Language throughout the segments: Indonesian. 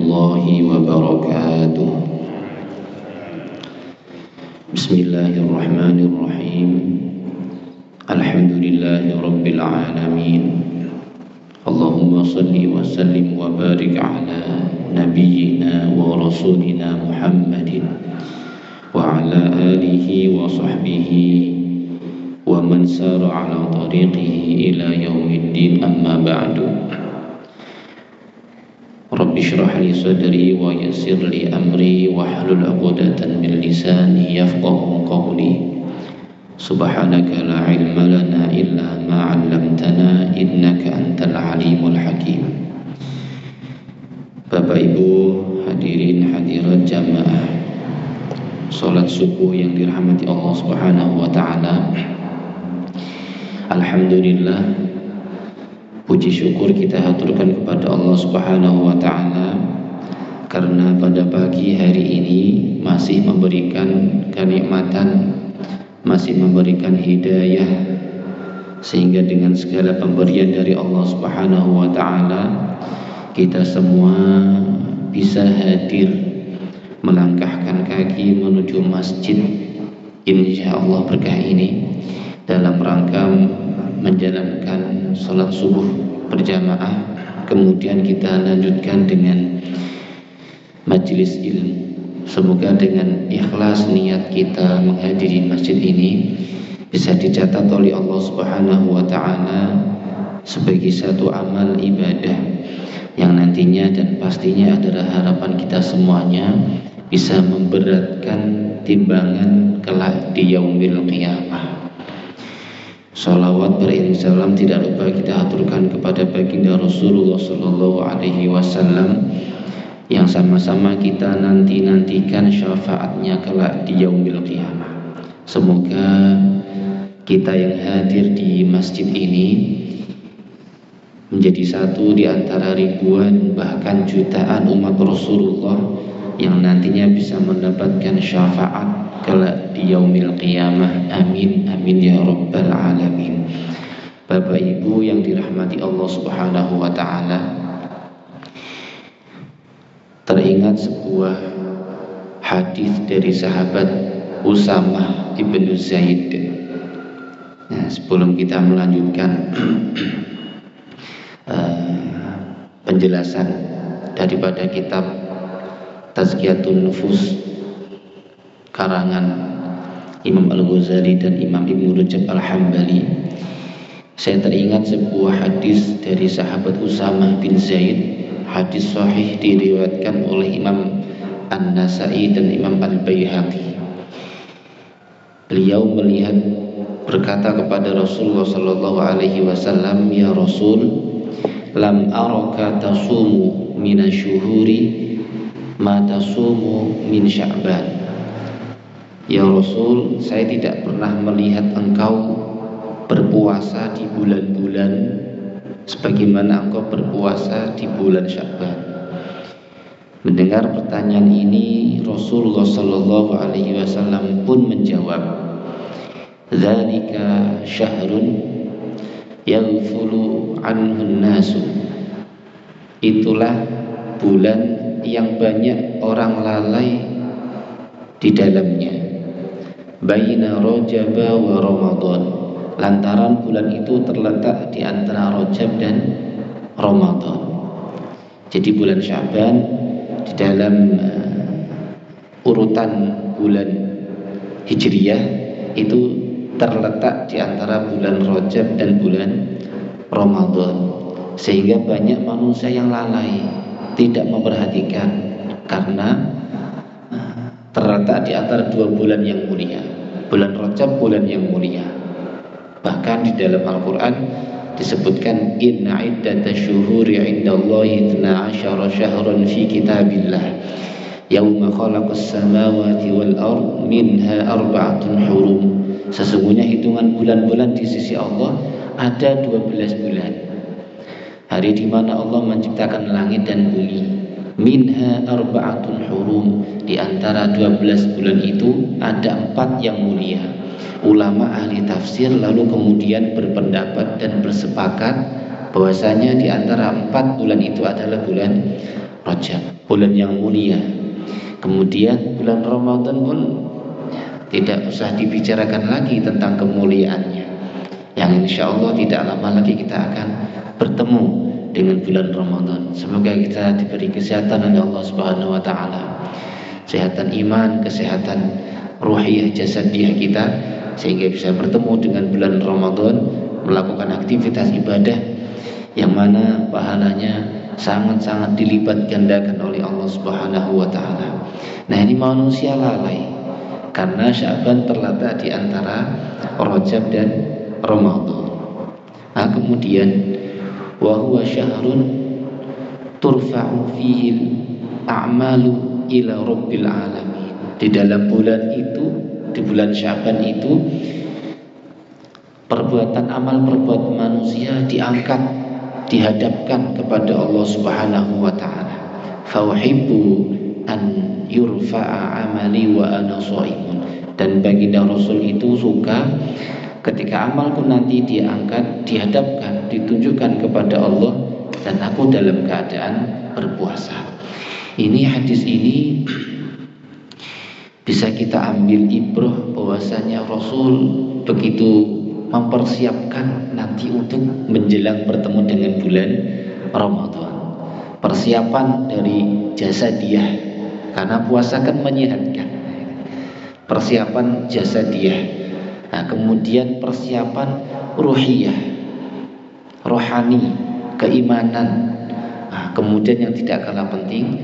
warahmatullahi wabarakatuh. Bismillahirrahmanirrahim. Alhamdulillahi rabbil alamin. Allahumma salli wa sallim wa barik ala nabiyyina wa rasulina Muhammadin wa ala alihi wa sahbihi wa man sara ala tariqihi ila yaumiddin, amma ba'du. Rabbi shrah li sadri wa yassir li amri wahlul 'uqdatam min lisani yafqahu qawli. Subhanaka la ilma lana illa ma 'allamtana innaka antal alimul hakim. Bapak Ibu hadirin hadirat jamaah salat subuh yang dirahmati Allah Subhanahu wa taala. Alhamdulillah, puji syukur kita haturkan kepada Allah Subhanahu wa taala karena pada pagi hari ini masih memberikan kenikmatan, masih memberikan hidayah, sehingga dengan segala pemberian dari Allah Subhanahu wa taala kita semua bisa hadir melangkahkan kaki menuju masjid insyaallah berkah ini dalam rangka menjalankan salat subuh berjamaah. Kemudian kita lanjutkan dengan majelis ilmu. Semoga dengan ikhlas niat kita menghadiri masjid ini bisa dicatat oleh Allah Subhanahu wa taala sebagai satu amal ibadah yang nantinya dan pastinya adalah harapan kita semuanya bisa memberatkan timbangan kelak di yaumil qiyamah. Salawat beriring salam tidak lupa kita aturkan kepada baginda Rasulullah sallallahu alaihi wasallam yang sama-sama kita nantikan syafaatnya kelak di yaumil qiyamah. Semoga kita yang hadir di masjid ini menjadi satu di antara ribuan bahkan jutaan umat Rasulullah yang nantinya bisa mendapatkan syafaat kelak di yaumil qiyamah. Amin amin ya rabbal alamin. Bapak Ibu yang dirahmati Allah Subhanahu wa taala, teringat sebuah hadis dari sahabat Usamah ibnu Zaid. Nah, sebelum kita melanjutkan penjelasan daripada kitab Tazkiyatun Nufus karangan Imam Al-Ghazali dan Imam Ibnu Rajab Al-Hambali, saya teringat sebuah hadis dari sahabat Usamah bin Zaid. Hadis sahih diriwayatkan oleh Imam An-Nasa'i dan Imam Al-Baihaqi. Beliau melihat berkata kepada Rasulullah sallallahu alaihi wasallam, "Ya Rasul, lam araka tasumu minasyuhuri ma tasumu min Sya'ban." Ya Rasul, saya tidak pernah melihat engkau berpuasa di bulan-bulan sebagaimana engkau berpuasa di bulan Sya'ban. Mendengar pertanyaan ini, Rasulullah sallallahu alaihi wasallam pun menjawab, "Dzalika syahrun yaghfulu anhu an-nasu." Itulah bulan yang banyak orang lalai di dalamnya. Baina Rajab wa Ramadan, lantaran bulan itu terletak di antara Rajab dan Ramadan. Jadi bulan Sya'ban di dalam urutan bulan Hijriyah itu terletak di antara bulan Rajab dan bulan Ramadan, sehingga banyak manusia yang lalai, tidak memperhatikan karena terletak di antara dua bulan yang mulia, bulan Rajab, bulan yang mulia. Bahkan di dalam Al-Quran disebutkan, "Inna iddatash syuhuri 'indallahi 12 syahran fi kitabillah yauma khalaqas samawati wal ard minha arba'atun hurum." Sesungguhnya hitungan bulan-bulan di sisi Allah ada 12 bulan. Hari di mana Allah menciptakan langit dan bumi. Minha arba'atun hurum, di antara 12 bulan itu ada 4 yang mulia. Ulama ahli tafsir lalu kemudian berpendapat dan bersepakat bahwasanya di antara 4 bulan itu adalah bulan Rajab, bulan yang mulia. Kemudian bulan Ramadan pun tidak usah dibicarakan lagi tentang kemuliaannya, yang insya Allah tidak lama lagi kita akan bertemu dengan bulan Ramadan. Semoga kita diberi kesehatan oleh Allah Subhanahu wa taala. Kesehatan iman, kesehatan ruhiyah jasadiah kita, sehingga bisa bertemu dengan bulan Ramadan, melakukan aktivitas ibadah yang mana pahalanya sangat-sangat dilipat gandakan oleh Allah Subhanahu wa taala. Nah, ini manusia lalai karena Sya'ban terletak di antara Rajab dan Ramadan. Nah, kemudian wa huwa syahrun turfa'u fihi a'malu ila rabbil alamin. Di dalam bulan itu, di bulan Sya'ban itu, perbuatan amal perbuatan manusia diangkat, dihadapkan kepada Allah Subhanahu wa taala. Fa uhibbu an yurfa'a amali wa ana shaimun. Dan baginda Rasul itu suka ketika amalku nanti diangkat, dihadapkan, ditunjukkan kepada Allah dan aku dalam keadaan berpuasa. Ini hadis ini bisa kita ambil ibrah bahwasanya Rasul begitu mempersiapkan nanti untuk menjelang bertemu dengan bulan Ramadan. Persiapan dari jasadiah, karena puasa kan menyehatkan. Persiapan jasadiah. Nah, kemudian persiapan ruhiyah, rohani, keimanan. Nah, kemudian yang tidak kalah penting,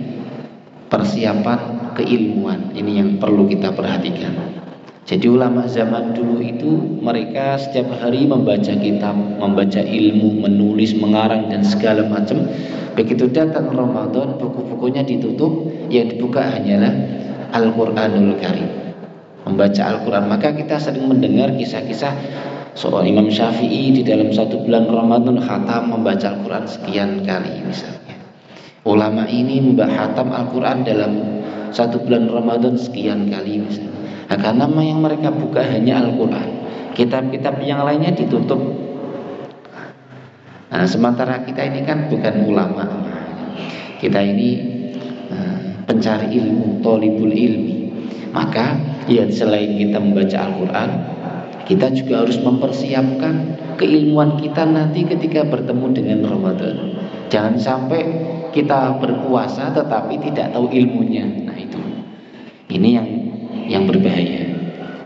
persiapan keilmuan. Ini yang perlu kita perhatikan. Jadi ulama zaman dulu itu mereka setiap hari membaca kitab, membaca ilmu, menulis, mengarang dan segala macam. Begitu datang Ramadan, buku-bukunya ditutup, yang dibuka hanyalah Al-Qur'anul Karim. Membaca Al-Qur'an. Maka kita sering mendengar kisah-kisah seorang Imam Syafi'i di dalam satu bulan Ramadan khatam membaca Al-Qur'an sekian kali misalnya. Ulama ini khatam Al-Qur'an dalam satu bulan Ramadan sekian kali misalnya. Nah, karena yang mereka buka hanya Al-Quran, kitab-kitab yang lainnya ditutup. Nah, sementara kita ini kan bukan ulama, kita ini pencari ilmu, thalibul ilmi. Maka ya selain kita membaca Al-Quran, kita juga harus mempersiapkan keilmuan kita nanti ketika bertemu dengan Ramadan. Jangan sampai kita berpuasa tetapi tidak tahu ilmunya. Nah, itu ini yang berbahaya.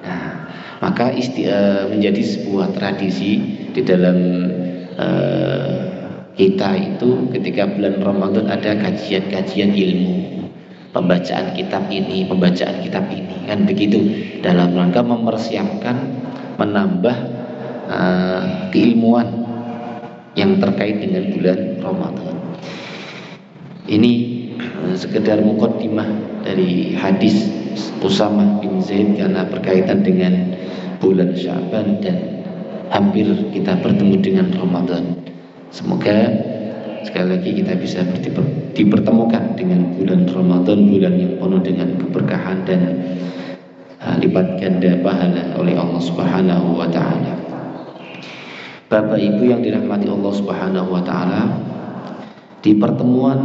Nah, maka menjadi sebuah tradisi di dalam kita itu ketika bulan Ramadan ada kajian-kajian ilmu, pembacaan kitab ini, pembacaan kitab ini, kan begitu, dalam rangka mempersiapkan, menambah keilmuan yang terkait dengan bulan Ramadan. Ini sekedar muqaddimah dari hadis Usamah bin Zaid karena berkaitan dengan bulan Sya'ban dan hampir kita bertemu dengan Ramadan. Semoga sekali lagi kita bisa dipertemukan dengan bulan Ramadan, bulan yang penuh dengan keberkahan dan lipat ganda pahala oleh Allah Subhanahu wa taala. Bapak Ibu yang dirahmati Allah Subhanahu wa taala, di pertemuan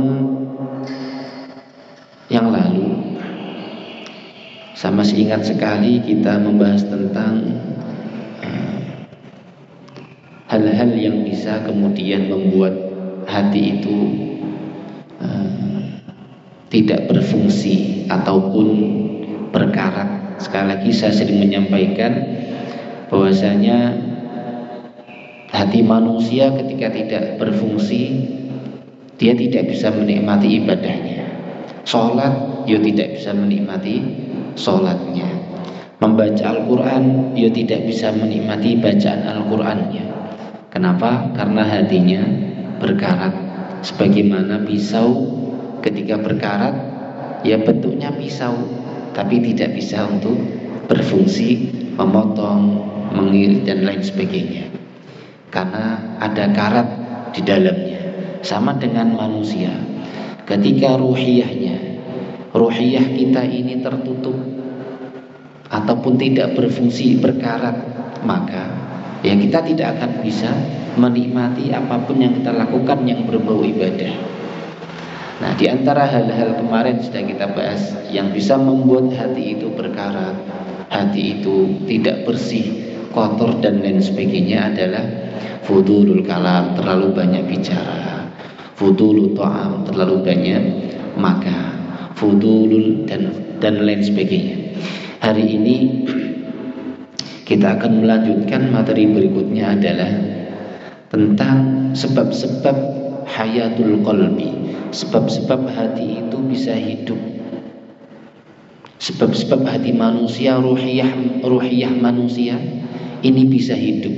yang lalu saya masih ingat sekali kita membahas tentang hal-hal yang bisa kemudian membuat hati itu tidak berfungsi ataupun berkarat. Sekali lagi saya sering menyampaikan bahwasanya hati manusia ketika tidak berfungsi, dia tidak bisa menikmati ibadahnya. Sholat, dia tidak bisa menikmati sholatnya. Membaca Al-Quran, dia tidak bisa menikmati bacaan Al-Qurannya. Kenapa? Karena hatinya berkarat. Sebagaimana pisau ketika berkarat, ya bentuknya pisau, tapi tidak bisa untuk berfungsi memotong, mengirit dan lain sebagainya. Karena ada karat di dalamnya. Sama dengan manusia, ketika ruhiyah kita ini tertutup ataupun tidak berfungsi, berkarat, maka ya kita tidak akan bisa menikmati apapun yang kita lakukan yang berbau ibadah. Nah, di antara hal-hal kemarin sudah kita bahas yang bisa membuat hati itu berkarat, hati itu tidak bersih, kotor dan lain sebagainya adalah fudulul kalam, terlalu banyak bicara, fudulul ta'am, terlalu banyak makan, fudulul dan lain sebagainya. Hari ini kita akan melanjutkan materi berikutnya adalah tentang sebab-sebab hayatul qalbi, sebab-sebab hati itu bisa hidup, sebab-sebab hati manusia, ruhiyah manusia ini bisa hidup.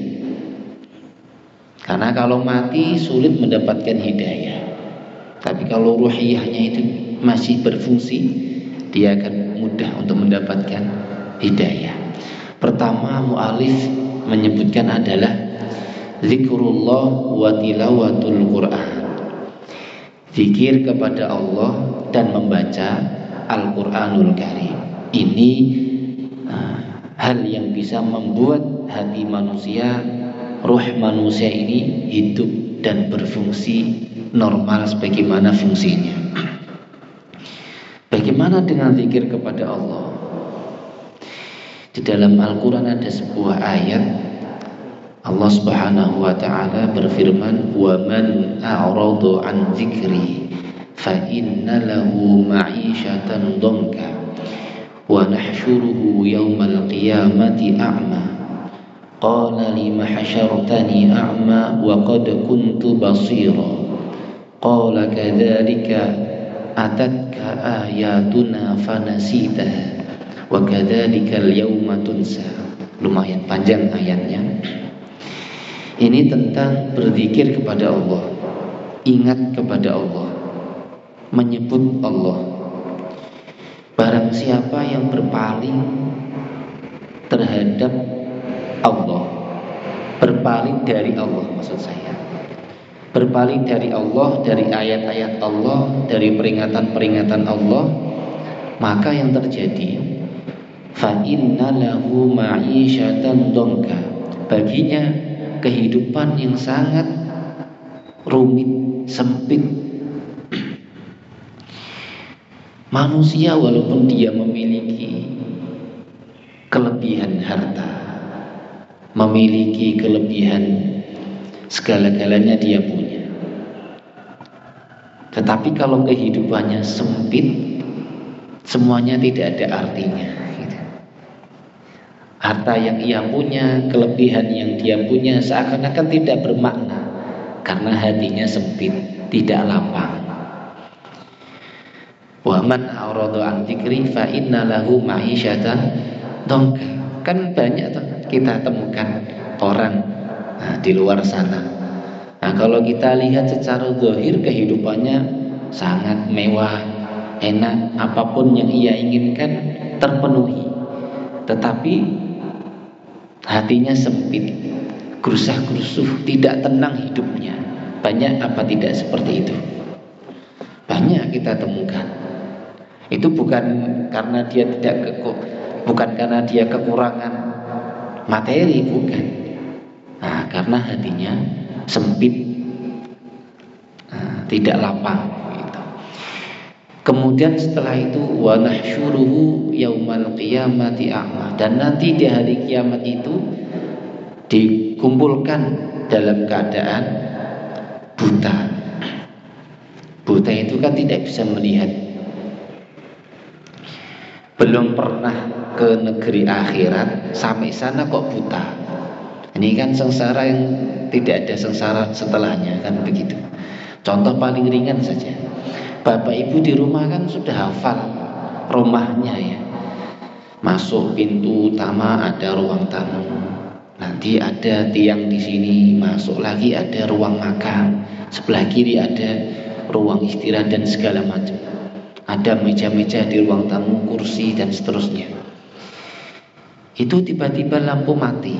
Karena kalau mati sulit mendapatkan hidayah, tapi kalau ruhiyahnya itu masih berfungsi, dia akan mudah untuk mendapatkan hidayah. Pertama, mu'alif menyebutkan adalah zikrullah wa tilawatul Qur'an, zikir kepada Allah dan membaca Al-Quranul Karim. Ini hal yang bisa membuat hati manusia, ruh manusia ini hidup dan berfungsi normal sebagaimana fungsinya. Bagaimana dengan zikir kepada Allah? Di dalam Al-Quran ada sebuah ayat, Allah Subhanahu wa ta'ala berfirman, "Wa man a'radu an dzikri fa inna lahu ma'isyatan dhanka wa nahsyuruhu yaumal qiyamati a'ma qala lima hasyartani a'ma wa qad kuntu basira qala kadzalika atatka ayatuna fanasitaha wa kadzalikal yauma tunsa." Lumayan panjang ayatnya. Ini tentang berzikir kepada Allah, ingat kepada Allah, menyebut Allah. Barang siapa yang berpaling terhadap Allah, berpaling dari Allah, maksud saya, berpaling dari Allah, dari ayat-ayat Allah, dari peringatan-peringatan Allah, maka yang terjadi fa inna lahu ma'isyatan dhanka, baginya kehidupan yang sangat rumit, sempit. Manusia walaupun dia memiliki kelebihan harta, memiliki kelebihan segala-galanya dia punya, tetapi kalau kehidupannya sempit, semuanya tidak ada artinya. Harta yang ia punya, kelebihan yang dia punya seakan-akan tidak bermakna karena hatinya sempit, tidak lapang. Wa man a'rada an dzikri fa inna lahu ma'isyatan dhanka. Kan banyak kita temukan orang di luar sana. Nah, kalau kita lihat secara zahir kehidupannya sangat mewah, enak, apapun yang ia inginkan terpenuhi. Tetapi hatinya sempit, gerusah-gerusuh, tidak tenang hidupnya. Banyak apa tidak seperti itu? Banyak kita temukan. Itu bukan karena dia bukan karena dia kekurangan materi, bukan. Nah, karena hatinya sempit, tidak lapang. Gitu. Kemudian setelah itu wa nahsyuruhu yaumal qiyamati a'ma, dan nanti di hari kiamat itu dikumpulkan dalam keadaan buta. Buta itu kan tidak bisa melihat, belum pernah ke negeri akhirat, sampai sana kok buta. Ini kan sengsara yang tidak ada sengsara setelahnya, kan begitu. Contoh paling ringan saja, bapak ibu di rumah kan sudah hafal rumahnya ya. Masuk pintu utama ada ruang tamu, nanti ada tiang di sini, masuk lagi ada ruang makan, sebelah kiri ada ruang istirahat dan segala macam. Ada meja-meja di ruang tamu, kursi dan seterusnya. Itu tiba-tiba lampu mati.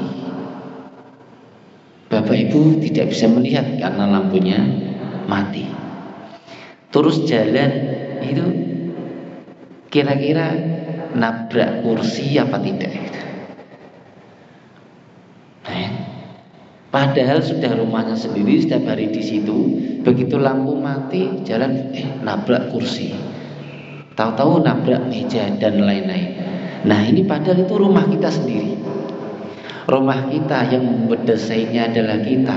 Bapak ibu tidak bisa melihat karena lampunya mati. Terus jalan itu kira-kira nabrak kursi apa tidak? Padahal sudah rumahnya sendiri, setiap hari di situ. Begitu lampu mati, jalan nabrak kursi. Tahu-tahu nabrak meja dan lain-lain. Nah, ini padahal itu rumah kita sendiri. Rumah kita yang mendesainnya adalah kita.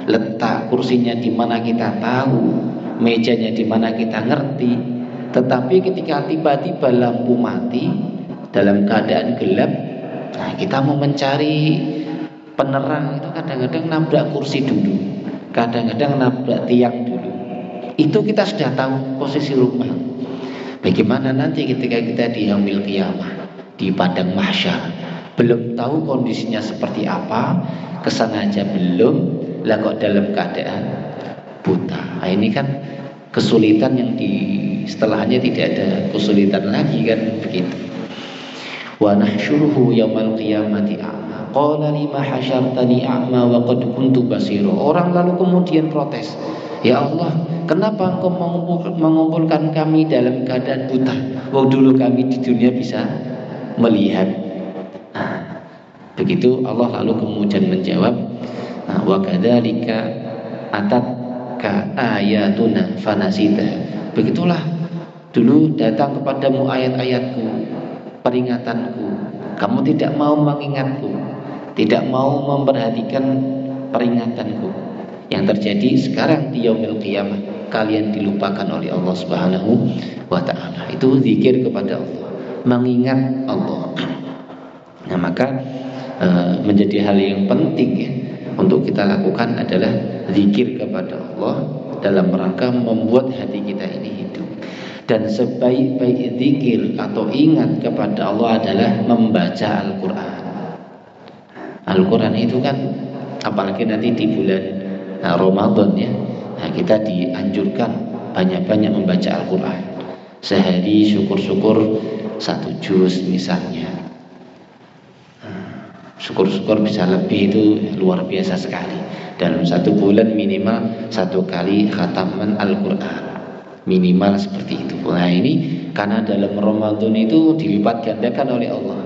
Letak kursinya di mana kita tahu, mejanya di mana kita ngerti. Tetapi ketika tiba-tiba lampu mati dalam keadaan gelap, nah kita mau mencari penerang itu kadang-kadang nabrak kursi dulu, kadang-kadang nabrak tiang dulu. Itu kita sudah tahu posisi rumah. Bagaimana nanti ketika kita di yaumil qiyamah, di padang mahsyar, belum tahu kondisinya seperti apa, kesana aja belum, lah kok dalam keadaan buta. Nah, ini kan kesulitan yang di setelahnya tidak ada kesulitan lagi kan begitu. Wa nahsyuruhu yaumal qiyamati a'ma. Qala lima hasyartani a'ma wa qad kuntu basira. Orang lalu kemudian protes. Ya Allah, kenapa engkau mengumpulkan kami dalam keadaan buta? Wah, dulu kami di dunia bisa melihat. Nah, begitu Allah lalu kemudian menjawab, wa kadzalika atatka ayatuna fanasita. Begitulah dulu datang kepadamu ayat-ayatku, peringatanku, kamu tidak mau mengingatku, tidak mau memperhatikan peringatanku. Yang terjadi sekarang di yaumil qiyamah, kalian dilupakan oleh Allah Subhanahu wa ta'ala. Itu zikir kepada Allah, mengingat Allah. Nah, maka menjadi hal yang penting ya untuk kita lakukan adalah zikir kepada Allah dalam rangka membuat hati kita ini hidup. Dan sebaik-baik zikir atau ingat kepada Allah adalah membaca Al-Quran. Al-Quran itu kan apalagi nanti di bulan Ramadan ya, nah, kita dianjurkan banyak-banyak membaca Al-Quran. Sehari syukur-syukur 1 juz misalnya. Syukur-syukur bisa lebih, itu luar biasa sekali. Dalam 1 bulan minimal 1 kali khataman Al-Quran, minimal seperti itu. Nah, ini karena dalam Ramadan itu dilipat gandakan oleh Allah.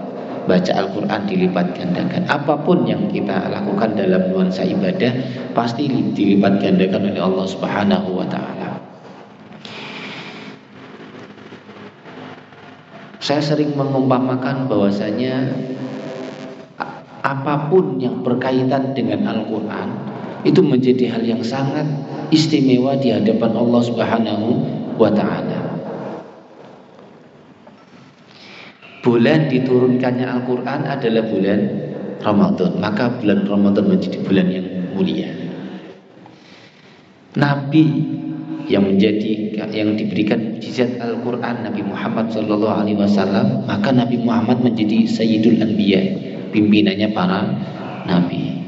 Baca Al-Quran dilipat gandakan. Apapun yang kita lakukan dalam nuansa ibadah pasti dilipat gandakan oleh Allah Subhanahu wa ta'ala. Saya sering mengumpamakan bahwasanya apapun yang berkaitan dengan Al-Quran itu menjadi hal yang sangat istimewa di hadapan Allah Subhanahu wa ta'ala. Bulan diturunkannya Al-Quran adalah bulan Ramadan, maka bulan Ramadan menjadi bulan yang mulia. Nabi yang diberikan mukjizat Al-Quran, Nabi Muhammad SAW, maka Nabi Muhammad menjadi Sayyidul Anbiya, pimpinannya para Nabi.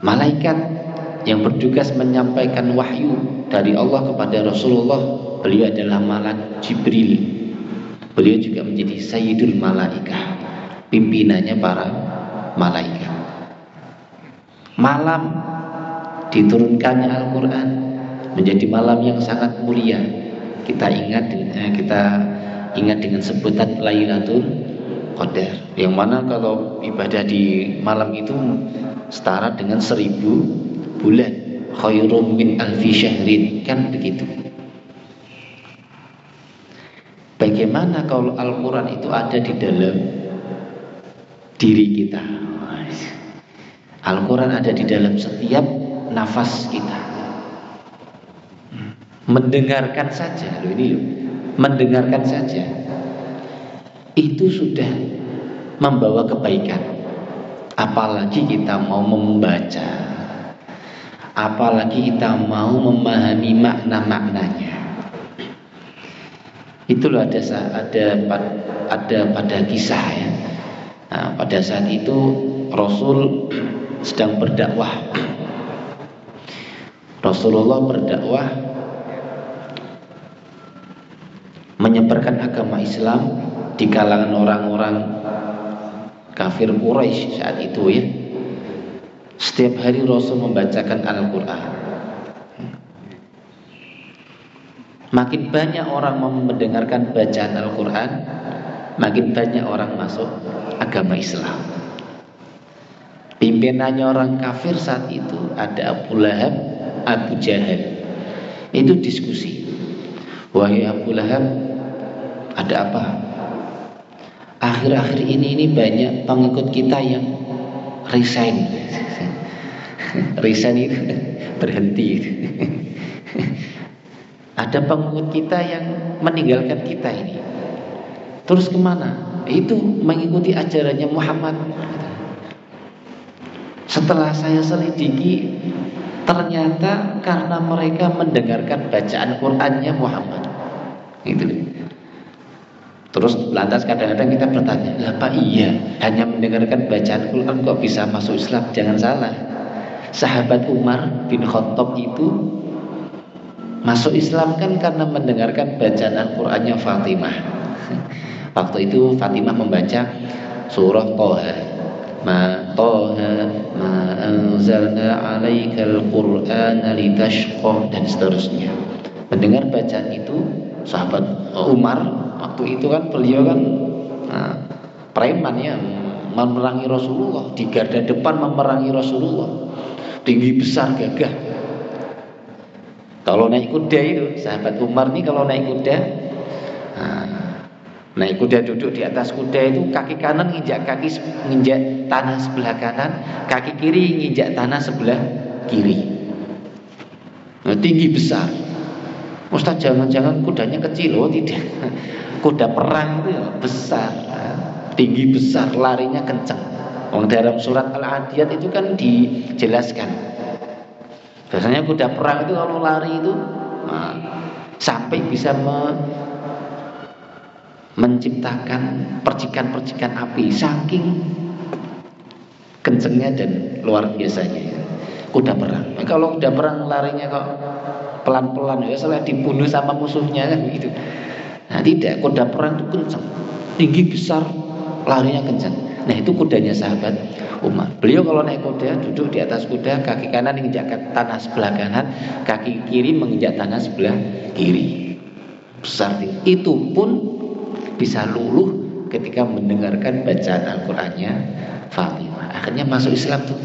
Malaikat yang bertugas menyampaikan wahyu dari Allah kepada Rasulullah, beliau adalah malaikat Jibril. Beliau juga menjadi Sayyidul Malaikah, pimpinannya para malaikat. Malam diturunkannya Al-Quran menjadi malam yang sangat mulia. Kita ingat dengan sebutan Lailatul Qadar, yang mana kalau ibadah di malam itu setara dengan 1000 bulan. Khairum min alfi syahrin, kan begitu. Bagaimana kalau Al-Quran itu ada di dalam diri kita? Al-Quran ada di dalam setiap nafas kita. Mendengarkan saja, mendengarkan saja itu sudah membawa kebaikan. Apalagi kita mau membaca, apalagi kita mau memahami makna-maknanya. Itulah ada pada kisah ya. Nah, pada saat itu Rasul sedang berdakwah. Rasulullah berdakwah menyebarkan agama Islam di kalangan orang-orang kafir Quraisy saat itu ya. Setiap hari Rasul membacakan Al-Quran. Makin banyak orang mendengarkan bacaan Al-Quran, makin banyak orang masuk agama Islam. Pimpinannya orang kafir saat itu ada Abu Lahab, Abu Jahal. Itu diskusi. Wahai Abu Lahab, ada apa? Akhir-akhir ini banyak pengikut kita yang resign. Resign itu berhenti. Ada pengikut kita yang meninggalkan kita ini. Terus kemana? Itu mengikuti ajarannya Muhammad. Setelah saya selidiki, ternyata karena mereka mendengarkan bacaan Qur'annya Muhammad. Gitu. Terus lantas kadang-kadang kita bertanya, lah Pak, iya hanya mendengarkan bacaan Quran kok bisa masuk Islam? Jangan salah, sahabat Umar bin Khattab itu masuk Islam kan karena mendengarkan bacaan Al-Qur'annya Fatimah. Waktu itu Fatimah membaca surah Thaha, ma anzalna 'alaikal Qur'ana litashqa, dan seterusnya. Mendengar bacaan itu, sahabat Umar waktu itu kan beliau kan preman ya, memerangi Rasulullah, di garda depan memerangi Rasulullah, tinggi besar gagah. Kalau naik kuda itu, sahabat Umar nih kalau naik kuda, naik kuda duduk di atas kuda itu kaki kanan nginjak tanah sebelah kanan, kaki kiri nginjak tanah sebelah kiri. Nah, tinggi besar. Ustaz, jangan-jangan kudanya kecil? Oh tidak, kuda perang itu besar, tinggi besar, larinya kencang. Dalam surat Al-Adiyat itu kan dijelaskan, biasanya kuda perang itu kalau lari itu sampai bisa menciptakan percikan-percikan api, saking kencengnya dan luar biasanya kuda perang. Kalau kuda perang larinya kok pelan-pelan, ya salah dibunuh sama musuhnya kan begitu. Nah tidak, kuda perang itu kencang, tinggi besar, larinya kencang. Nah itu kudanya sahabat Umar. Beliau kalau naik kuda duduk di atas kuda, kaki kanan menginjak tanah sebelah kanan, kaki kiri menginjak tanah sebelah kiri. Besar tinggi. Itu pun bisa luluh ketika mendengarkan bacaan Al-Qur'annya Fatimah. Akhirnya masuk Islam tuh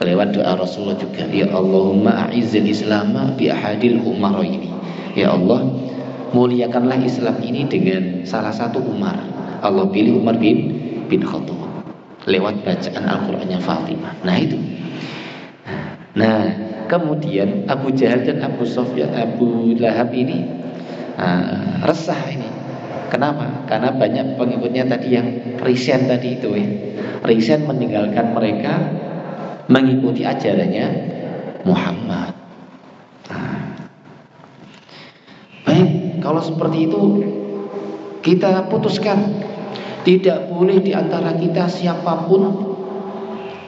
lewat doa Rasulullah juga. Ya Allahumma a'izzil Islama bi ahadil umaraini. Ya Allah, muliakanlah Islam ini dengan salah satu Umar. Allah pilih Umar bin Khattab lewat bacaan Al-Qur'annya Fatimah. Nah itu. Nah, kemudian Abu Jahal dan Abu Lahab ini resah ini. Kenapa? Karena banyak pengikutnya tadi yang resign tadi itu ya. Resign meninggalkan mereka, mengikuti ajarannya Muhammad. Baik, kalau seperti itu kita putuskan, tidak boleh di antara kita siapapun,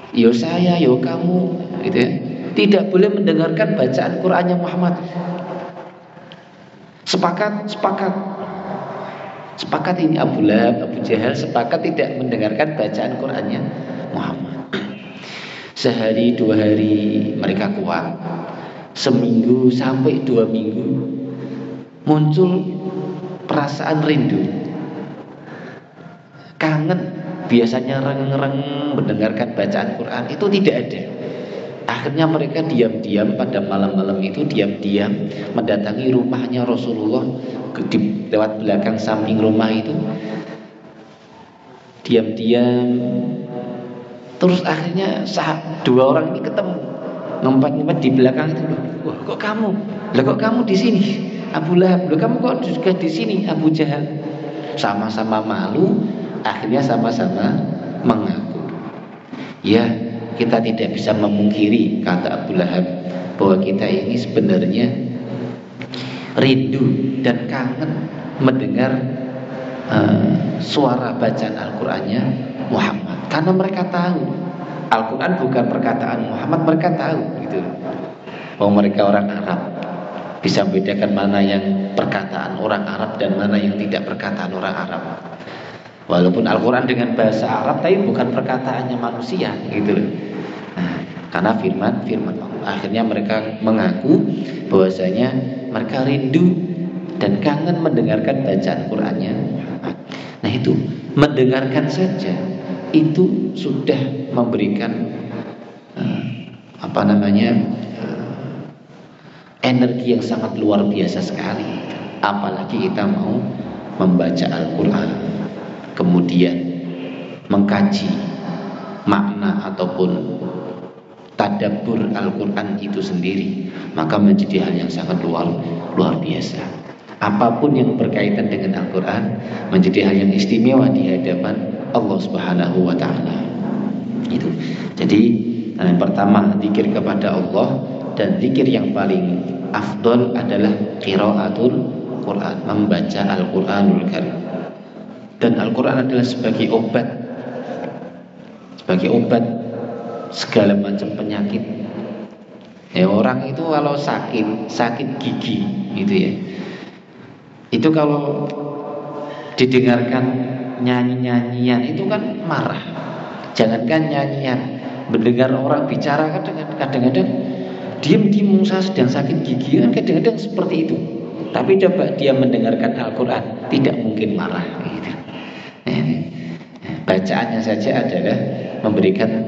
yo saya, yo kamu, gitu ya, tidak boleh mendengarkan bacaan Qur'annya Muhammad. Sepakat ini Abu Lahab, Abu Jahal sepakat tidak mendengarkan bacaan Qur'annya Muhammad. Sehari 2 hari mereka kuat, seminggu sampai 2 minggu muncul perasaan rindu, kangen. Biasanya reng-reng mendengarkan bacaan Quran itu tidak ada. Akhirnya mereka diam-diam pada malam-malam itu diam-diam mendatangi rumahnya Rasulullah, lewat belakang samping rumah itu diam-diam. Terus akhirnya 2 orang ini ketemu, ngempet-ngempet di belakang itu. Wah, kok kamu? Lah kok kamu di sini? Abu Lahab, loh kamu kok juga di sini? Abu Jahal. Sama-sama malu, akhirnya sama-sama mengaku. Ya, kita tidak bisa memungkiri, kata Abu Lahab, bahwa kita ini sebenarnya rindu dan kangen mendengar suara bacaan Al-Qur'annya Muhammad. Karena mereka tahu Al-Quran bukan perkataan Muhammad, mereka tahu gitu. Mereka orang Arab, bisa membedakan mana yang perkataan orang Arab dan mana yang tidak perkataan orang Arab. Walaupun Al-Quran dengan bahasa Arab, tapi bukan perkataannya manusia gitu. Nah, karena firman Allah. Akhirnya mereka mengaku bahwasanya mereka rindu dan kangen mendengarkan bacaan Qur'annya Muhammad. Nah itu, mendengarkan saja itu sudah memberikan energi yang sangat luar biasa sekali. Apalagi kita mau membaca Al-Quran, kemudian mengkaji makna ataupun tadabbur Al-Quran itu sendiri, maka menjadi hal yang sangat luar biasa. Apapun yang berkaitan dengan Al-Quran menjadi hal yang istimewa di hadapan Allah Subhanahu wa Ta'ala. Itu. Jadi yang pertama zikir kepada Allah, dan zikir yang paling afdol adalah qiraatul Quran, membaca Al-Quranul Karim. Dan Al-Quran adalah sebagai obat segala macam penyakit. Ya, orang itu kalau sakit gigi gitu ya, itu kalau didengarkan nyanyian itu kan marah. Jangankan nyanyian, mendengar orang bicara kadang-kadang diam-diam, saya sedang sakit gigi kan kadang-kadang seperti itu. Tapi coba dia mendengarkan Al-Quran, tidak mungkin marah gitu. Bacaannya saja adalah memberikan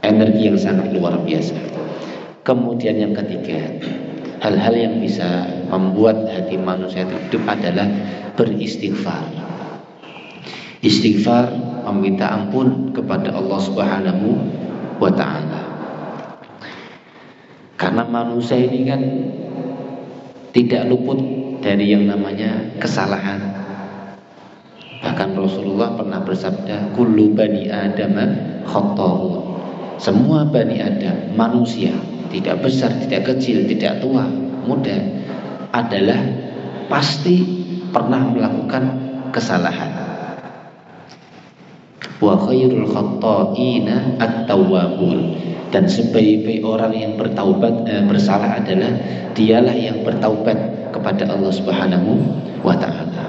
energi yang sangat luar biasa. Kemudian yang ketiga, hal-hal yang bisa membuat hati manusia itu hidup adalah beristighfar. Istighfar, meminta ampun kepada Allah Subhanahu wa Ta'ala. Karena manusia ini kan tidak luput dari yang namanya kesalahan. Bahkan Rasulullah pernah bersabda, kullu bani Adam khata'un. Semua bani Adam, manusia, tidak besar, tidak kecil, tidak tua, muda, adalah pasti pernah melakukan kesalahan. Wa khairul khatta'ina at-tawwabun. Dan sebaik-baik orang yang bersalah adalah dialah yang bertaubat kepada Allah Subhanahu wa Ta'ala.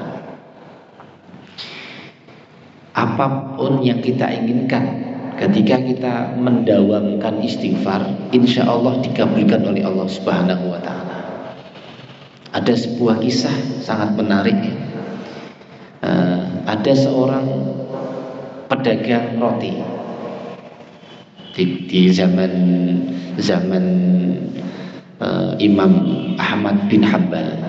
Apapun yang kita inginkan, ketika kita mendawamkan istighfar, insya Allah dikabulkan oleh Allah Subhanahu wa Ta'ala. Ada sebuah kisah sangat menarik. Ada seorang pedagang roti di zaman Imam Ahmad bin Hanbal.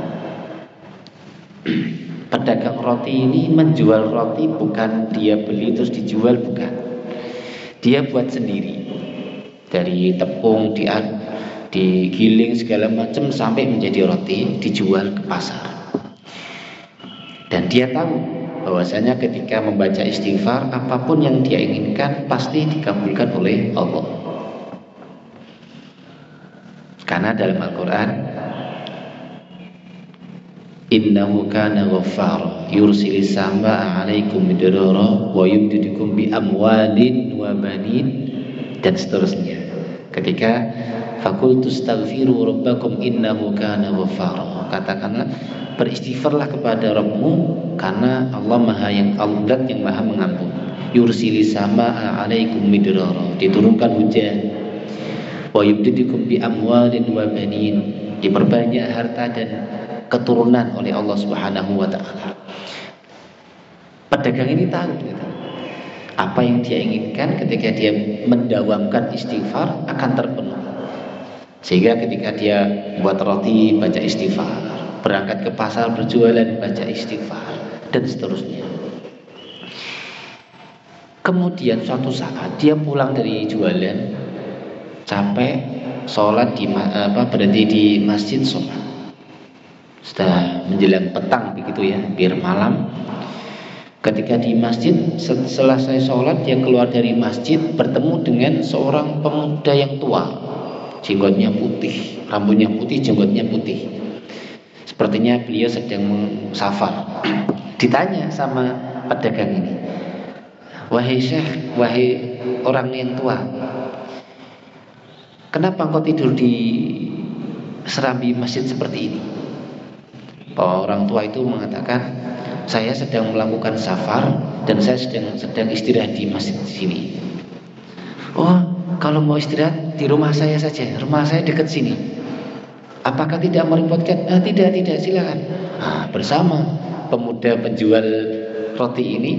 Pedagang roti ini menjual roti bukan dia beli terus dijual, bukan. Dia buat sendiri. Dari tepung digiling segala macam sampai menjadi roti, dijual ke pasar. Dan dia tahu bahwasanya ketika membaca istighfar, apapun yang dia inginkan pasti dikabulkan oleh Allah. Karena dalam Al-Quran, innahu kana ghaffara yursilis samaa'a 'alaikum midrara wa yumdidukum bi amwalin wa banin, dan seterusnya. Ketika faqultu astaghfiru rabbakum innahu kana ghaffara, katakanlah beristighfarlah kepada Rabbmu karena Allah Allah yang maha mengampuni. Yursilis samaa'a 'alaikum midrara, diturunkan hujan. Wa yumdidukum bi amwalin wa banin, diperbanyak harta dan keturunan oleh Allah Subhanahu wa Ta'ala. Pedagang ini tahu apa yang dia inginkan, ketika dia mendawamkan istighfar akan terpenuhi. Sehingga ketika dia buat roti baca istighfar, berangkat ke pasar berjualan baca istighfar, dan seterusnya. Kemudian suatu saat dia pulang dari jualan, capek, sholat berhenti di masjid sholat. Sudah menjelang petang begitu ya, biar malam. Ketika di masjid, selesai sholat, dia keluar dari masjid bertemu dengan seorang pemuda yang tua, jenggotnya putih, rambutnya putih, jenggotnya putih. Sepertinya beliau sedang mensafar. Ditanya sama pedagang ini, wahai syekh, wahai orang yang tua, kenapa engkau tidur di serambi masjid seperti ini? Orang tua itu mengatakan, saya sedang melakukan safar dan saya sedang istirahat di masjid sini. Oh, kalau mau istirahat di rumah saya saja, rumah saya dekat sini. Apakah tidak merepotkan? Tidak, silakan. Bersama pemuda penjual roti ini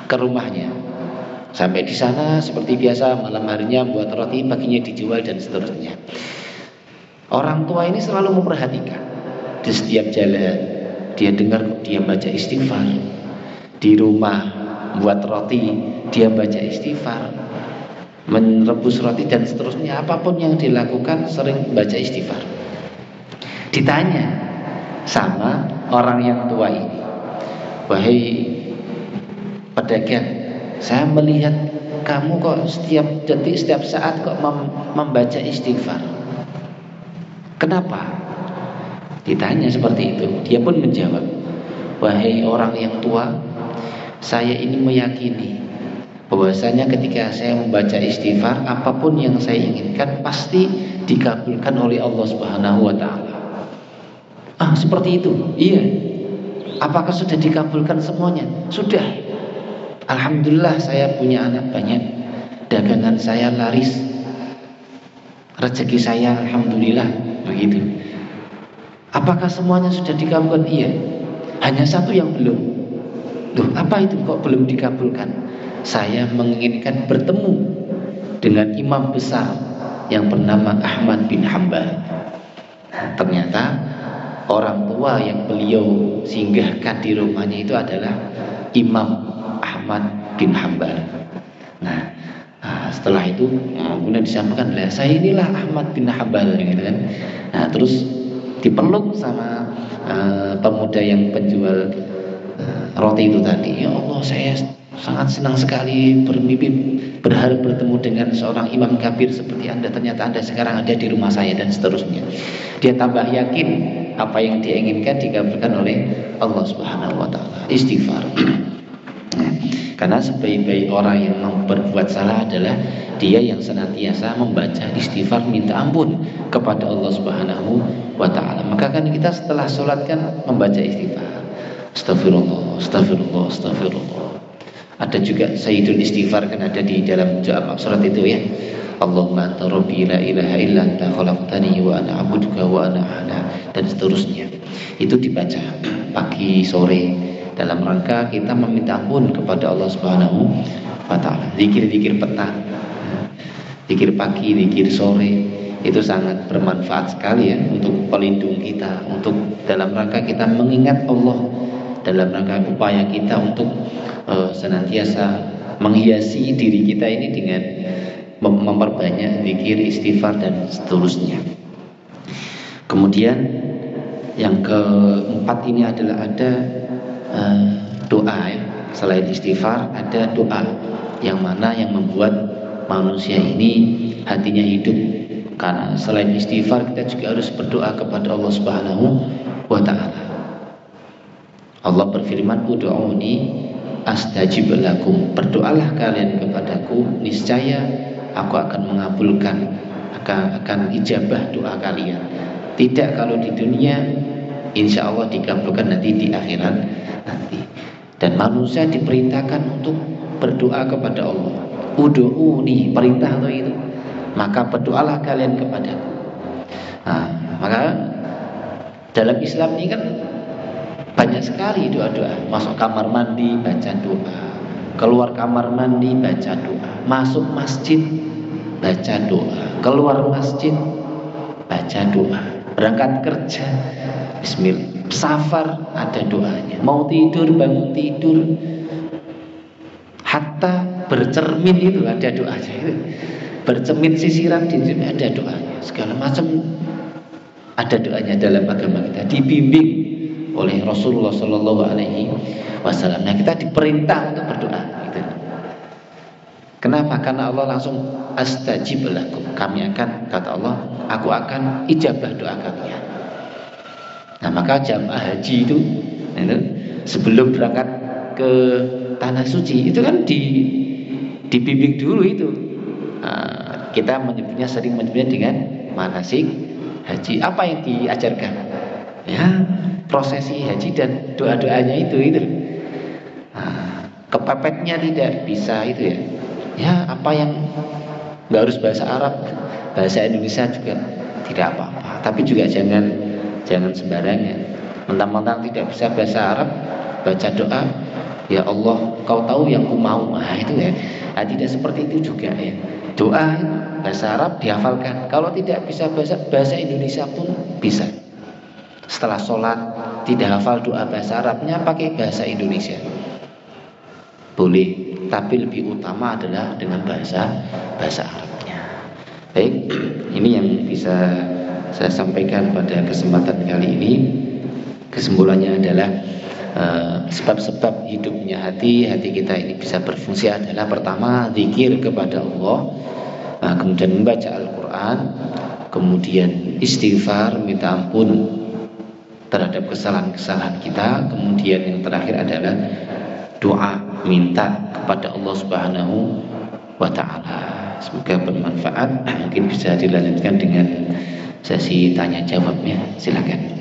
ke rumahnya. Sampai di sana seperti biasa, malam harinya buat roti, paginya dijual dan seterusnya. Orang tua ini selalu memperhatikan. Di setiap jalan dia dengar dia baca istighfar. Di rumah buat roti dia baca istighfar. Merebus roti dan seterusnya, apapun yang dilakukan sering baca istighfar. Ditanya sama orang yang tua ini, "Wahai pedagang, saya melihat kamu kok setiap detik, setiap saat kok membaca istighfar. Kenapa?" Ditanya seperti itu, dia pun menjawab, "Wahai orang yang tua, saya ini meyakini bahwasanya ketika saya membaca istighfar, apapun yang saya inginkan pasti dikabulkan oleh Allah Subhanahu wa taala." Ah, seperti itu. Iya. Apakah sudah dikabulkan semuanya? Sudah. Alhamdulillah saya punya anak banyak. Dagangan saya laris. Rezeki saya alhamdulillah, begitu. Apakah semuanya sudah dikabulkan? Iya. Hanya satu yang belum. Loh, apa itu kok belum dikabulkan? Saya menginginkan bertemu dengan imam besar yang bernama Ahmad bin Hanbal. Ternyata orang tua yang beliau singgahkan di rumahnya itu adalah Imam Ahmad bin Hanbal. Nah, setelah itu kemudian disampaikan, "Lah, saya inilah Ahmad bin Hanbal," gitu kan. Nah, terus dipeluk sama pemuda yang penjual roti itu tadi. "Ya Allah, saya sangat senang sekali bermimpi berharap bertemu dengan seorang imam kabir seperti Anda. Ternyata Anda sekarang ada di rumah saya," dan seterusnya. Dia tambah yakin apa yang dia inginkan dikabulkan oleh Allah Subhanahu wa taala. Istighfar. Karena sebaik-baik orang yang berbuat salah adalah dia yang senantiasa membaca istighfar, minta ampun kepada Allah Subhanahu wa taala. Maka kan kita setelah sholat kan membaca istighfar. Astagfirullah, astagfirullah, astagfirullah. Ada juga Sayyidul Istighfar, kan ada di dalam doa surat itu ya. Allahumma anta rabbi la ilaha illa anta khalaqtani wa ana abduka wa ana ala, dan seterusnya. Itu dibaca pagi sore dalam rangka kita meminta ampun kepada Allah Subhanahu wa taala. Zikir-zikir petang, zikir pagi, zikir sore itu sangat bermanfaat sekali ya untuk pelindung kita, untuk dalam rangka kita mengingat Allah, dalam rangka upaya kita untuk senantiasa menghiasi diri kita ini dengan memperbanyak zikir, istighfar dan seterusnya. Kemudian yang keempat ini adalah ada doa ya. Selain istighfar ada doa yang mana yang membuat manusia ini hatinya hidup. Karena selain istighfar kita juga harus berdoa kepada Allah Subhanahu wa taala. Allah berfirman, "Ud'uni astajib lakum." Berdoalah kalian kepadaku, niscaya aku akan mengabulkan, akan ijabah doa kalian. Tidak kalau di dunia, insya Allah dikabulkan nanti di akhirat nanti. Dan manusia diperintahkan untuk berdoa kepada Allah. Ud'uni, perintah itu. Maka berdoalah kalian kepadaku. Nah, maka dalam Islam ini kan banyak sekali doa-doa. Masuk kamar mandi baca doa, keluar kamar mandi baca doa, masuk masjid baca doa, keluar masjid baca doa, berangkat kerja bismillah, safar ada doanya, mau tidur bangun tidur, hatta bercermin itu ada doanya. Bercermin sisiran di sini ada doanya, segala macam ada doanya dalam agama kita, dibimbing oleh Rasulullah Shallallahu Alaihi Wasallam. Nah, kita diperintah untuk berdoa. Gitu. Kenapa? Karena Allah langsung astajib lakum. Kami akan, kata Allah, aku akan ijabah doa kalian. Nah, maka jamaah haji itu sebelum berangkat ke tanah suci itu kan dibimbing dulu itu. Kita menyebutnya, sering menyebutnya dengan manasik haji. Apa yang diajarkan? Ya, prosesi haji dan doa-doanya itu. Kepepetnya tidak bisa itu ya. Ya, apa yang nggak harus bahasa Arab, bahasa Indonesia juga tidak apa-apa. Tapi juga jangan sembarangan. Mentang-mentang tidak bisa bahasa Arab, baca doa, ya Allah, Kau tahu yang ku mau. Nah, itu ya. Nah, tidak seperti itu juga ya. Doa bahasa Arab dihafalkan. Kalau tidak bisa bahasa Indonesia pun bisa. Setelah sholat tidak hafal doa bahasa Arabnya, pakai bahasa Indonesia boleh, tapi lebih utama adalah dengan bahasa Arabnya. Baik, ini yang bisa saya sampaikan pada kesempatan kali ini. Kesimpulannya adalah sebab-sebab hidupnya hati kita ini bisa berfungsi adalah pertama zikir kepada Allah, kemudian membaca Al-Quran, kemudian istighfar, minta ampun terhadap kesalahan-kesalahan kita, kemudian yang terakhir adalah doa, minta kepada Allah Subhanahu wa ta'ala. Semoga bermanfaat. Mungkin bisa dilanjutkan dengan sesi tanya jawabnya. Silakan.